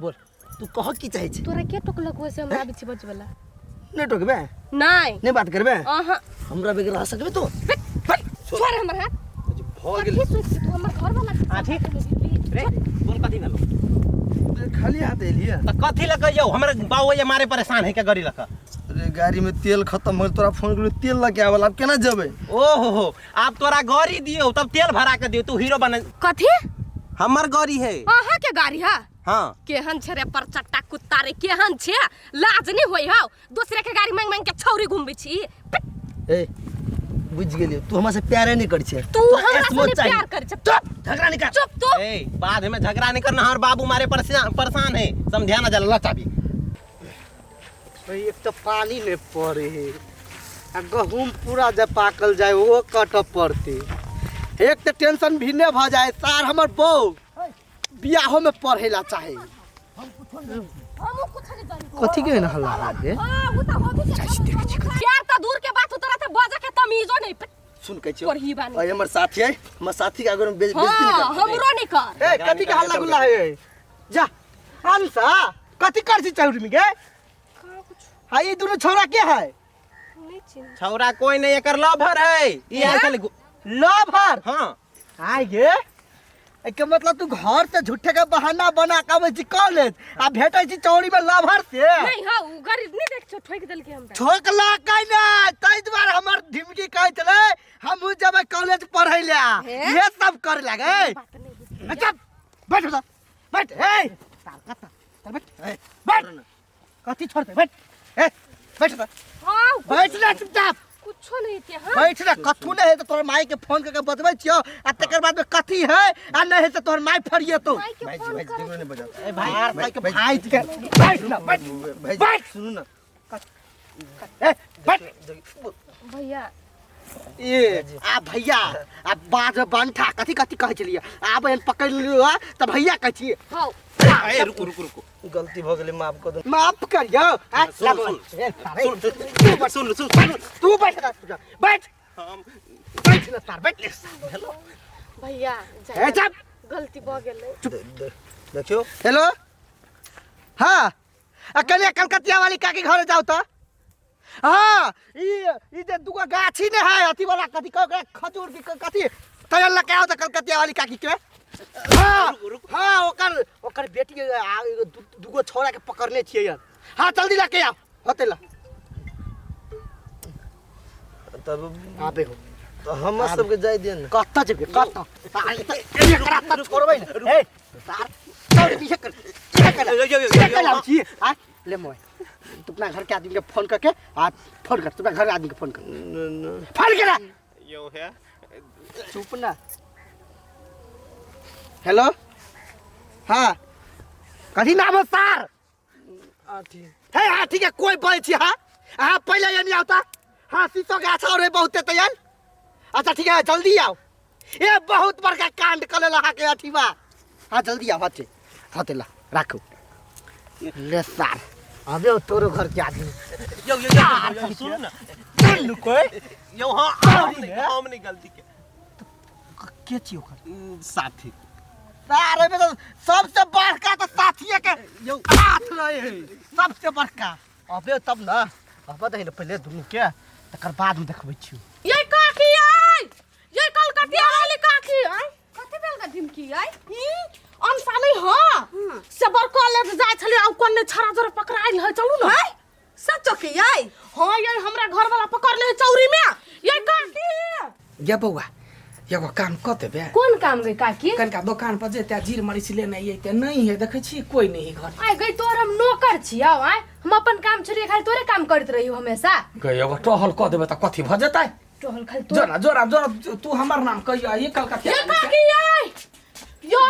बोल तू कह की चाहे छी तोरा के टोकलक वैसे हमरा बिछि बज वाला नहीं टोकबे नहीं बात करबे अहाँ हमरा बेगर रह सकबे तो छोड़ हमर हाथ भ गेल तू हमर घर वाला आठी रे बोल कथी भेलो खाली हाथ एलिए त कथी लग जाओ हमरे बाऊ ये मारे परेशान है के गाड़ी लख अरे गाड़ी में तेल खत्म हो तोरा फोन कर तेल लगे आवल अब केना जबे ओहो हो आप तोरा गाड़ी दियो तब तेल भरा के दियो तू हीरो बन कथी हमर गाड़ी है अहाँ के गाड़ी है हां केहन छे रे पर चट्टा कुत्ता रे केहन छे लाज नहीं होई हौ दूसरे के गाड़ी मांग के छौरी घुमबे छी ए बुझ गेलियो तू हमरा से प्यारे नहीं कर छे तू हमरा से प्यार कर छे चुप झगड़ा नहीं कर चुप तू ए बाद में झगड़ा नहीं करना हर बाबू मारे परेशान है समझा ना जल्ला चाबी भाई एक तो पानी में पड़े है आ गहूम पूरा जब पाकल जाए वो कट पड़ते एक तो टेंशन भी नहीं भ जाए सार हमर बहू बियाहो में पढ़ेला चाहे कथी के ना हल्ला है वो तो हो भी यार त दूर के बात उतरा त बजा के तमीजो नहीं सुन के छी करही बानी ओए हमर साथी है हमर साथी के अगर हम बेइज्जती नहीं कर हमरो नहीं कर ए कथी के हल्ला गुल्ला है जा अंसा कथी कर छी चौरी में गे हां ये दोनों छोरा के है नहीं चिन्ह छौरा कोई नहीं एकर लवर है ये आजकल लवर हां आइ गे एके मतलब तू घर से झूठे के बहाना बना के आवे छी कॉलेज आ भेटै छी चौरी में लवर से नहीं हां उ गाड़ी नहीं देख छो ठोक देल के हमरा ठोकला काई ना तै द्वार हमर ढिमकी कहै छले हम जब कॉलेज पढ़ै ले ये सब कर लागे अच्छा बैठ जा बैठ ए चल बैठ ए बैठ कथी छोड़ते बैठ ए बैठ जा हां बैठ जा चुपचाप कुछो नहीं थे हां बैठ ना कथू नहीं है तो तोर माई के फोन करके बतबै छियो आ तकर बाद में कथी है आ नहीं है तो तोर माई फरिए तो माई के फोन कर नहीं बजा ए भाई यार माई के भाई के बैठ ना बैठ सुन ना ए बैठ भैया ए आ भैया आ बाज बंठा कथी कथी कहै छलिए आब एन पकड़ लियो त भैया कहै छी हां ए रुको गलती भ गेलै माफ कर दो माफ करियो सुन तू बैठ बैठ बैठ ना तार बैठ हेलो भैया ए चुप गलती भ गेलै चुप देखियो हेलो हां अकेले कलकतिया वाली काकी घर जाओ त हां ई जे दुगो गाछी ने है अथी वाला कथी खजूर की कथी तयल लके आओ त कलकतिया वाली काकी के हां ओकर बेटी दुगो छोरा के पकड़ने छिए यार हां जल्दी लेके आओ होतेला तब आबे हो तो हम सब के जाय देन कत्ता जबे कत्ता एक रात छोड़बै न ए सार छोड़ पीछे कर लाऊ छी आ ले मोय तू अपना घर के आदमी के फोन करके आ फोन कर तू अपना घर के आदमी के फोन कर यो है चुप ना हेलो हाँ कथी नाम है सार आठी है हाँ ठीक है कोई बोल छी हाँ हाँ पहले ये नहीं आता हाँ शीशो के अच्छा रहे बहुत तैयार अच्छा ठीक है जल्दी आओ ये बहुत बड़का कांड कर लहा के अठीवा हाँ जल्दी आओ हटे हटेला रखो ले सार अबे तोरो घर के आदमी यो सुन ना सुन कोई यो हम नहीं गलती के छी ओकर साथी सारे में तो सबसे बड़का तो साथिये के यो हाथ रहे है सबसे बड़का अबे तब ना अब दे पहले दुनु के तकर बाद में देखबै छी ये काकी आई ये कलकतिया वाली काकी आई कथि बेल का ढिमकी आई अनसा नहीं हां से बर कॉलेज जाय छले आ कोने छरा जरा पकड़ाई है चलू ना सच के आई हां ये हमरा घर वाला पकड़ले है चौरी में ये काकी ये बउआ एगो काम क देबे कौन काम गई काकी कनका दुकान पर जेते जीर मरीच लेने अइते नहीं है देखै छी कोई नहीं घर आइ गई तोर हम नौकर छियौ आइ हम अपन काम छोड़ी खाली तोरे काम करत रहियो हमेशा गए एगो टहल क देबे त कथि भ जतै टहल खाली तो जोरा तू हमर नाम कहियो ये कलकतिया ये काकी आई यो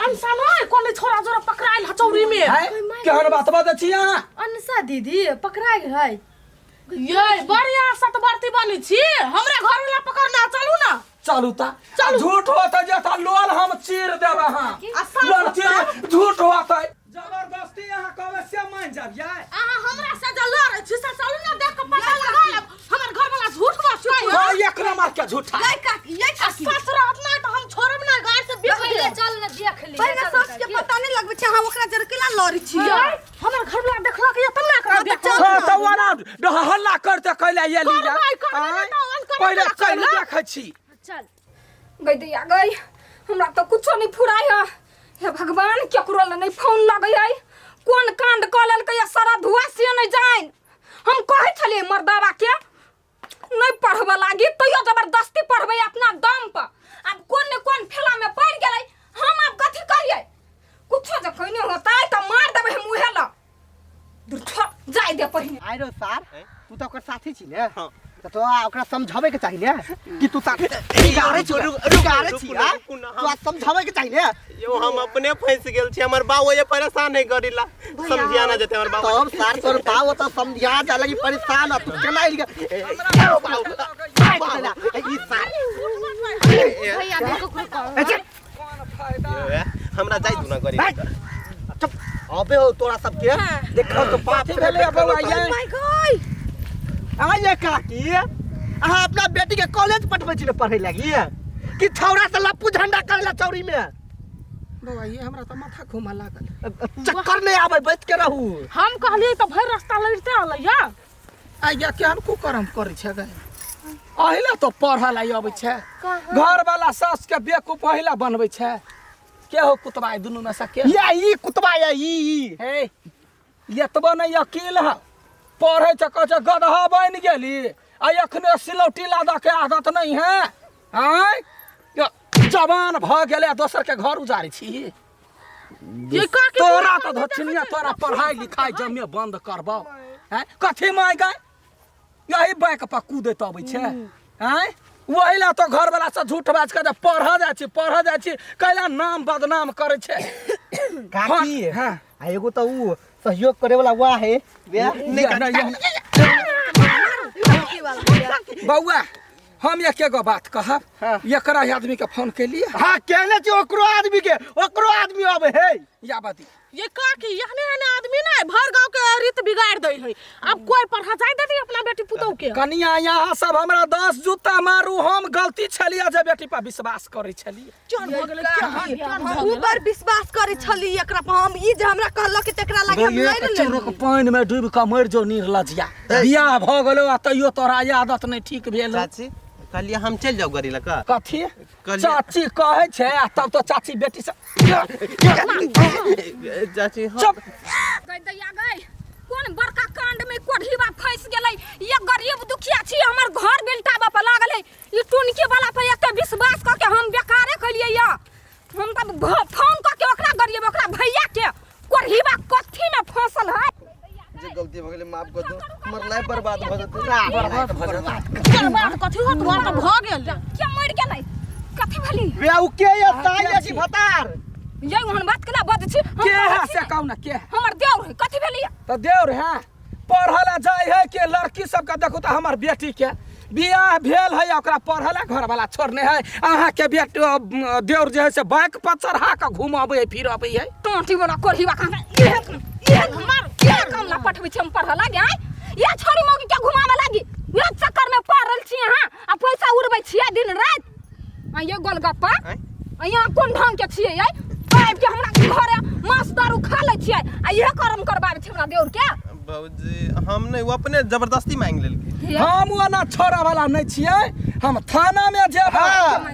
अनसा नहीं कोने छोरा जरा पकड़ाइल ह चौरी में केहन बात बता छी यहां अनसा दीदी पकड़ाइल है ये बढ़िया सतवर्ती बनी छी हमरे घर वाला पकड़ना चलू ना चलू ता झूठ होत जेता लोल हम चीर देबे हां लोल चीर झूठ होत जबरदस्ती यहां कबे से मान जाब जाय हमरा से जल्ला रे छी से चलू ना देख के पता लगा हमर घर वाला झूठ बसै हां एक नंबर के झूठा ये काकी ससुर अपना तो हम छोड़ब ना गाय से बिक ले चल ना देख ले पहले सस के पता नहीं लगबे छै लड़ी छी हमर घर वाला देखला के तुम ना कर दे हां तो वाला हल्ला करते कहले ये लिया पहले चल देखे छी चल गई दैया गई हमरा तो कुछो नहीं फुराई है हे भगवान केकरो ल नहीं फोन लगै है कोन कांड क लेल के सारा धुआ से नहीं जाइन हम कहै छलिए मर्दावा के नहीं पढ़बा लागी तैयो जबरदस्ती पढ़बै अपना दम पर अब कोन ने कोन फेला में पड़ गेलै हम अब कथि करिए कुछो जे कहने होता है त मार देबै हम उहे ल दूर छोड़ जाय दे पहिने आइरो सर तू तो ओकर साथी छी ने तो ओकरा समझावे के चाहिए कि तू साथ रुगारे छी तू समझावे के चाहिए यो हम अपने फंस गेल छी हमर बाबू ये परेशान है गरिला समझिया ना जते हमर बाबू तब सर तोर बाबू तो समझिया जा लगी परेशान तू केना ई भैया देखो हमरा जाय दू ना गरी चुप अबे हो तोरा सब के देखो तो बात भेले बाबू आइए आइए काकी अहाँ अपना बेटी के कॉलेज पठबै छी पढ़ै लागी कि छौरा से लप्पू झंडा करेला चौरी में बाबा ये हमरा तो माथा घुमा लागल चक्कर नहीं आवे बैठ के रहू हम कहलिए तो भर रास्ता लड़ते अलैया आइया केहन को कर्म करै छै गए अहिला तो पढ़ल आई अबै छै घर वाला सास के बेकूफ अहिला बनबै छै के हो कुतबा दुनू में से के या ई कुतबा या ई हे एतबो नहीं अकील है पढ़े छ कह गदहा बन गेली आ एखने सिलौटी लादा के आदत नहीं है आय जवान भ गेले दोसर के घर उजारी छी ये का के तोरा तो धछनिया तोरा पढ़ाई लिखाई जमे बंद करबो हैं कथि माय गए यही बैक पर कूदत अबै छै हैं वही ला तो घर वाला से झूठ बाज के पढ़ जाय छी कैला नाम बदनाम करे छै काकी हां एगो तो ऊ सहयोग करे वाला हुआ है बउआ हम एक एगो बात कहब एकरा आदमी के फोन के लिए हां कहले छी ओकरो आदमी आवे है या बाती ये का कि यहने आदमी ना भर गांव के रीत बिगाड़ दे है अब कोई पढ़ा जाय देती अपना बेटी पुतौ के कनिया यहाँ सब हमरा 10 जूता मारू हम गलती छलिया जे बेटी पर विश्वास करे छलिए चल हो गेलै ऊपर विश्वास करे छली एकरा पर हम ई जे हमरा कहलो कि तेकरा लागे हम लड़ ले चोरक पानी में डूब के मर जो निर्लजिया बियाह भ गेलो आ तइयो तोरा आदत नहीं ठीक भेल चाची कहलिए हम चल जाओ गरिला का कथी चाची कहे छे आ तब तो चाची बेटी से चाची चुप गई दैया गई कोन बड़का कांड में कोढ़ीवा फंस गेलै ये गरीब दुखिया छी हमर घर बिलटाबा पर लागल है ई टुनकी वाला पे एते विश्वास क के हम बेकारे कलिए या हम तब फोन क के ओकरा गरीब ओकरा भैया के कोढ़ीवा कथी में फंसल है जे गलती भ गेलै माफ कर दो हमर लाइफ बर्बाद भ जेतै बर्बाद कथी हो तोर त भ गेल के मर गेलै कथी भली बे उ के ये ताई की भतार ये ओहन बात केला बद छी के है से कहू ना के हमर देवर है कथी भेली तो देवर है पढ़ला जाय है के लड़की सब का देखो तो हमर बेटी के बियाह भेल है ओकरा पढ़ला घर वाला छोड़ने है अहाँ के बेटी देवर जे है से बाइक पर चढ़ा के घुमाबे फिरबे है टोंटी वाला कोढ़ीवा का ये हमार के कामला पठबै छी हम पढ़ला गे ये छोरी मौगी के घुमावे लागी ये चक्कर में पड़ल छी अहाँ आ पैसा उड़बै छी दिन रात आ ये गोलगप्पा आ यहाँ कोन ढंग के छियै ये आबि के हमरा घरे मांस दारू खा लै छियै आ ये कर्म करबाबै छी हमरा देउर के बाबूजी हम नहीं वो अपने जबरदस्ती मांग लेलकै हम ओना छोड़ा वाला नहीं छियै हम थाना में जेबै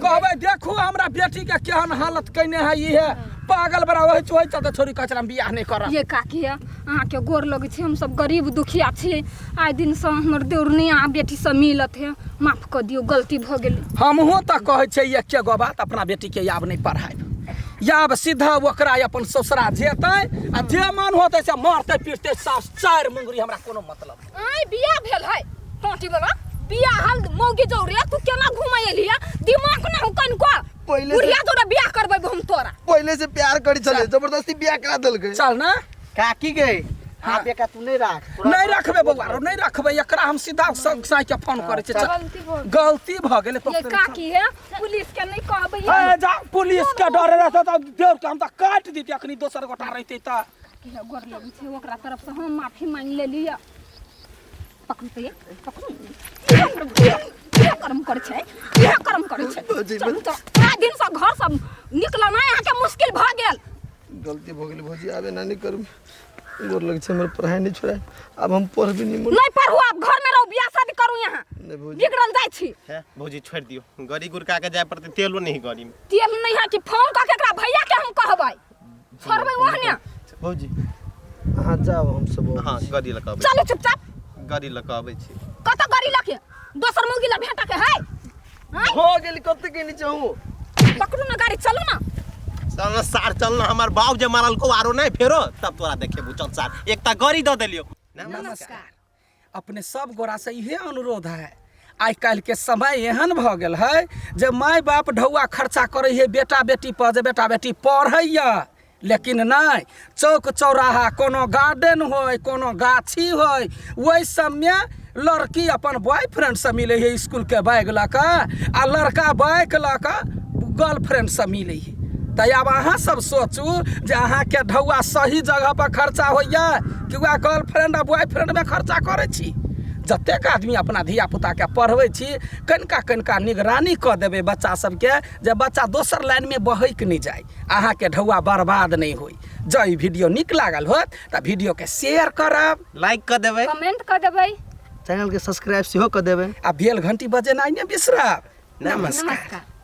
कहबै देखू हमरा बेटी के केहन हालत कइने है ई है पागल बड़ा होय त छोरी कचरा में बियाह नहीं करब ये काकी है अहाँ के गोर लगै छी हम सब गरीब दुखिया छी आइ दिन से हमर देउर नहीं आ बेटी से मिलत है माफ कर दियो गलती भ गेलै हमहू त कहै छै एक गो बात अपना बेटी के याब नहीं पढ़ाई याब सीधा ओकरा अपन ससुरा जेतै आ जे मन होतै से मारतै पीटतै सास चार मुंगरी हमरा कोनो मतलब आइ बियाह भेल है टोंटी वाला बियाह हल मौगी जो रे तू केना घुमै एलिया दिमाग ना कन को पहिले बुढ़िया तोरा बियाह करबै हम तोरा पहिले से प्यार करी चले जबरदस्ती बियाह करा देलकै चल ना काकी गई हां बेका तू नहीं राख नहीं रखबे बउआ रो नहीं रखबे एकरा हम सीधा साई के फोन करे छै गलती भ गेलै ये काकी है पुलिस के नहीं कहबै ए जा पुलिस के डर रहत त देव के हम त काट दीती अखनी दोसर गोटा रहते त के गोर लगै छै ओकरा तरफ से हम माफी मांग लेलिए पकड़ते ये कर्म करे छै चल तो आ दिन से घर सब निकलना यहाँ के मुश्किल भ गेल गलती हो गेल भौजी आबे ना नहीं करू गोर लग छै हमर पढ़ाई नहीं छोड़ा अब हम पढ़ भी नहीं नहीं पढ़ू आप घर में रहो बियाह शादी करू यहाँ नहीं भौजी बिगड़ल जाय छी है भौजी छोड़ दियो गड़ी गुरका के जाय पड़ते तेलो नहीं गाड़ी में तेल नहीं है कि फोन करके एकरा भैया के हम कहबै छोड़बै ओहने भौजी अहाँ जाओ हम सब हां गाड़ी लगा आबै चलो चुपचाप गाड़ी लगा आबै छी कत गाड़ी लके दोसर मौगी ल भेटा के है हैं हो गेल कत के नहीं चाहू पकड़ू ना गाड़ी चलू ना चलना सार चलना हमार बाप जे मारल को आरो नहीं फेरो तब तोरा देखेबू चल सार एकता गाड़ी द देलियो नमस्कार अपने सब गोरा से इहे अनुरोध है आइ काल्हि के समय एहन भ गेल है जे माय बाप ढौआ खर्चा करे है बेटा बेटी पर जे बेटा बेटी पढ़ैया लेकिन नहीं चौक चौराहा कोनो गार्डन होय कोनो गाछी होय ओहि सबमे लड़की अपन बॉयफ्रेंड से मिले है स्कूल के बैग ला के आ लड़का बैग ला के गर्लफ्रेंड से मिले है तो अब अहाँ सब सोचू जे अहाँ के ढौआ सही जगह पर खर्चा होइया कि वह गर्लफ्रेंड आ बॉयफ्रेंड में खर्चा करे छी जतेक आदमी अपना धिया पुता के पढ़बै छी कनिका निगरानी कऽ देबै बच्चा सबके जे बच्चा दोसर लाइन में बहैक नहीं जाए अहाँ के ढौआ बर्बाद नहीं होई जब वीडियो नीक लागल होत तऽ वीडियो के शेयर करब लाइक कर देबै कमेंट कर देबै चैनल के सब्सक्राइब सेहो कर देबै आ बेल घंटी बजेनाइ नहि बिसरब नमस्कार नमस्कार